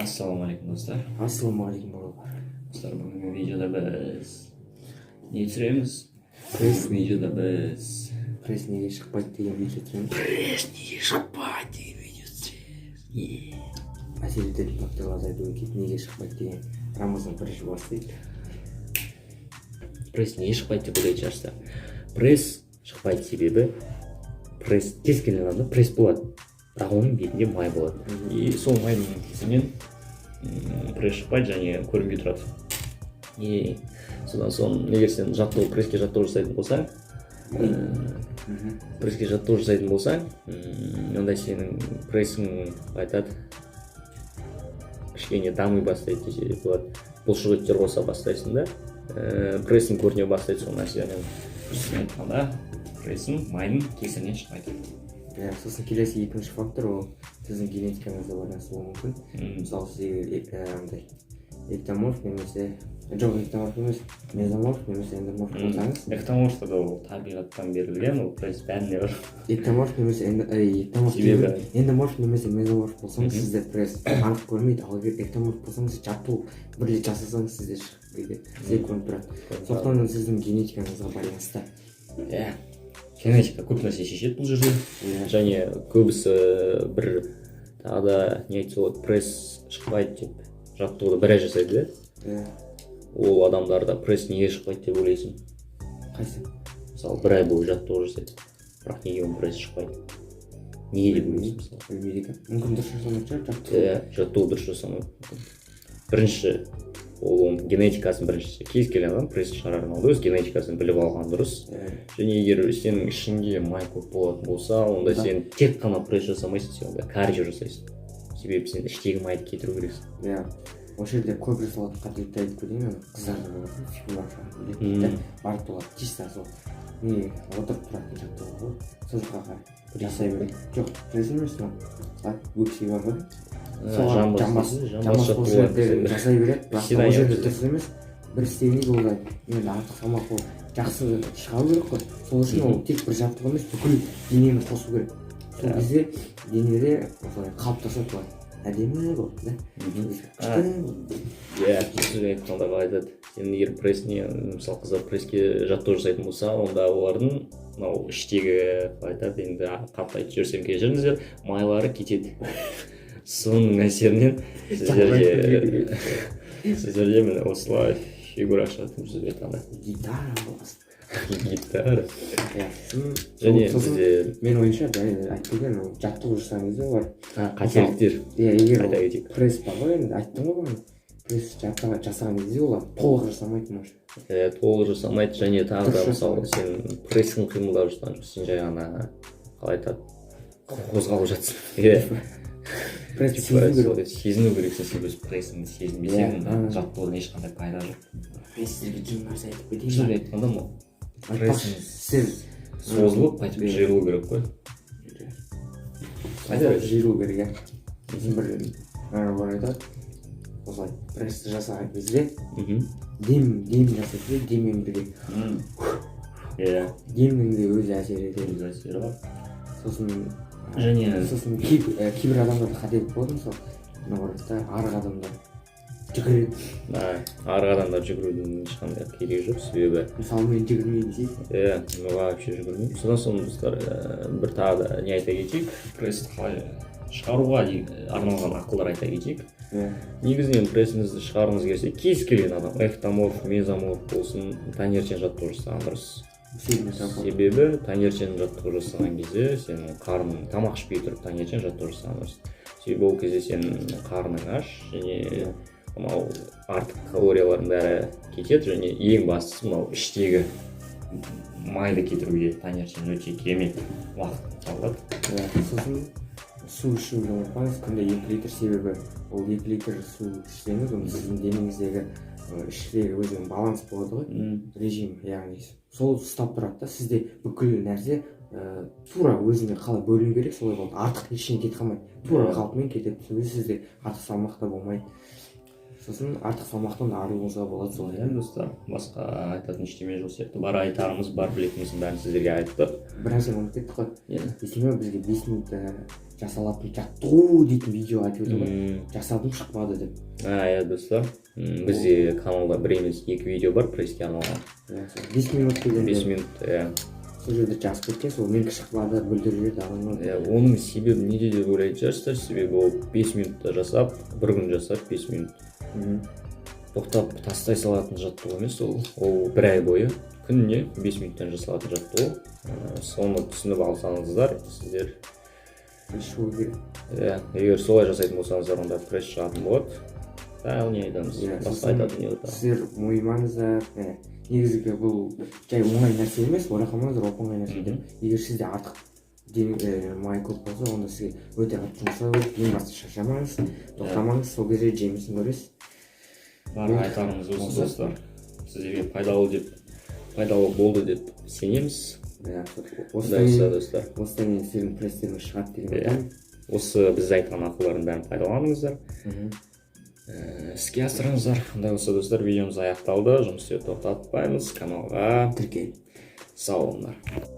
Ассалаумағалейкум достар. Ассалаумағалейкум бауырлар. Достар, бүгінгі видеода біз не түсіреміз? Пресс Видеода біз пресс неге шықпайды деген видео түсіреміз. пресс неге шықпайды деген видео түсіреміз. Әсер ететін факторларды айтуға келіп неге шықпайды деген Рамазан бірінші бастайды. Пресс неге шықпайды деп ойлайтын шығарсыздар. Пресс шықпайды себебі пресс кез келген адамда пресс болады, бірақ оның бетінде май болады. И сол майдың кесірінен пресс шықпайды және көрінбей тұрады. И содан соң егер сен пресске жаттығу жасайтын болсаң, онда сенің прессің айтады кішкене дами бастайды десе де болады. Бұлшықеттер қоса бастайсың да, прессің көріне бастайды. Сол нәрседен айтқанда прессің майдың кесірінен шықпайды. Сосын келесі екінші фактор ол сіздің генетикаңызға байланысты болуы мүмкін. Мысалы сізге эктоморф немесе эктоморф емес, мезоморф немесе эндоморф болсаңыз, Эктоморф да ол табиғаттан берілген, ол пресс бәріне бар. эктоморф немесе эндоморф немесе мезоморф болсаңыз сізде пресс анық көрмейді. Ал егер эктоморф болсаңыз жаттығу бір рет жасасаңыз сізде көрініп тұрады. Сондықтан сіздің генетикаңызға байланысты. Генетика көп нәрсе шешеді бұл жерде. Және көбісі бір тағы да не айтса болады, пресс шықпайды деп жаттығуды бір ай жасайды да. Ол адамдарда пресс неге шықпайды деп ойлайсың? Қайсы? Мысалы, бір ай бойы жаттығу жасайды, бірақ неге оның пресс шықпайды? Неге деп ойлайсың мысалы? Білмейді. Мүмкін дұрыс жасамайды шығар. Жаттығу дұрыс жасамайды. Бірінші, ол оның генетикасын біріншісі. Кез келген адам пресс шығарарын алды, өз генетикасын біліп алған дұрыс. Және егер сенің ішіңде май көп болатын болса, онда сен тек қана пресс жасамайсың, сен онда кардио жасайсың. Себебі сен іштегі майды кетіру керексің. Осы жерде көп жасалатын қателікті айтып кетейін, қыздардың болатын фигура біледі, барып болады, чисто сол не отырып тұратын жаттығу ғой, сол жаққа қарай жасай береді. Жоқ, пресс емес, өкше бар ғой, жамбас қосылып жасай береді, бірақ ол жерде дұрыс емес. Бір істегенде ол енді артық салмақ ол жақсы шығару керек қой. Сол үшін ол тек бір жаттығу емес, бүкіл денені қосу керек. Сол кезде денеде қалыптасады былай. Әдемі болды, да? Сөзбен айтқанда қалай айтады, сен егер прессіне, мысалы қыздар пресске жаттығу жасайтын болса, онда олардың мынау іштегі айтады, енді қатты айтып жіберсем кешіріңіздер, майлары кетеді. Соның әсерінен сіздерде міне осылай фигура шығатын сөз айтқанда. Гитара боласың. Гитара. Және бізде мен ойымша айтып келген жаттығу жасаңызда бар қателіктер. Егер пресс бар ғой, енді айттым ғой бағана, пресс жасаған кезде олар толық жасамайды может. Толық жасамайды, және тағы да мысалы сен прессің қимылдап жатқан жоқсың, сен жай ғана қалай айтады, қозғалып жатсың. Сезіну керексің, сен өз прессіңді сезінбесең, жаттығудан ешқандай пайда жоқ. Пресстерге жын нәрсе айтып кетейін. Шын айтқанда ма? Прессіңіз созылып, қайтып жиырылу керек қой. Жиырылу керек, Сосын бір бар айтады, осылай прессті жасаған кезде дем жасайды, деммен бірге. Демнің де өзі әсер етеді. Сосын кейбір адамдарда қателік болады, мысалы, арық адамдар жүгіреді. Арық адамдар жүгірудің ешқандай керегі жоқ, себебі мысалы мен жүгірмеймін дейсің. Мен вообще жүгірмеймін. Содан соң достар, бір тағы да не айта кетейік, прессті қалай шығаруға арналған ақылдар айта кетейік. Негізінен прессіңізді шығарғыңыз келсе, кез келген адам, эктоморф, мезоморф болсын, таңертең жаттығу жасаған дұрыс. Себебі таңертең жаттығу жасаған кезде сенің қарның тамақ ішпей тұрып таңертең жаттығу жасаған дұрыс. Себебі ол кезде сенің қарның аш және мынау артық калориялардың бәрі кетеді, және ең бастысы мынау іштегі майды кетіруге таңертең өте керемет уақыт салады. Сосын су ішуді ұмытпаңыз, күнде 2 литр, себебі ол 2 литр су ішсеңіз, сіздің денеңіздегі іштегі өзінің баланс болады ғой, режим, яғни сол ұстап тұрады да, сізде бүкіл нәрсе тура өзіне қалай бөліну керек, солай болады. Артық ештеңе кетіп қалмайды, тура қалпымен кетеді, сізде артық салмақ та болмайды. сосын артық салмақтан арылуыңызға болады солай. Иә достар, басқа айтатын ештеме жоқ сияқты. Бар айтарымыз, бар білетініміздің бәрін сіздерге айттық. Біраз жыл ұмытып кеттік қой. Иә. Есіме бізге 5 минут жасалатын жаттығу дейтін видео айтып еді ғой. Жасадым, шықпады деп. Иә достар, бізде каналда бір емес 2 видео бар пресске арналған. 5 минут дегенде 5 минут, иә. сол жерде жазып кеткен, сол менікі шықпады, бүлдіріп жіберді адамдар. Иә, оның себебі неде деп ойлайтын шығарсыздар, себебі ол 5 минутта жасап, бір күн жасап 5 минут. Тоқтап тастай салатын жаттығу емес ол бір ай бойы күніне 5 минуттан жасалатын жаттығу. Соны түсініп алсаңыздар, сіздер Шығу керек. иә, егер солай жасайтын болсаңыздар, онда пресс шығатын болады. Тағы не айтамыз? Басқа айтатын не болады? Сіздер мойымаңыздар. Негізгі бұл жай оңай нәрсе емес, ойламаңыздар оңай нәрсе деп. Егер сізде артық май көп болса, онда сізге өте қатты жұмсау керек. Ең басты шаршамаңыз, тоқтамаңыз, сол кезде жемісін көресіз. Бар айтарымыз осы достар. Сіздерге пайдалы болды деп сенеміз. Осылай достар. Осыдан кейін сіздің пресстеріңіз шығады деген ойдамын. Осы біз айтқан ақылдардың бәрін пайдаланыңыздар. Іске асырыңыздар. Ондай болса достар, видеомыз аяқталды. Жұмыс істеуді тоқтатпаймыз. Каналға тіркел. сау болыңдар.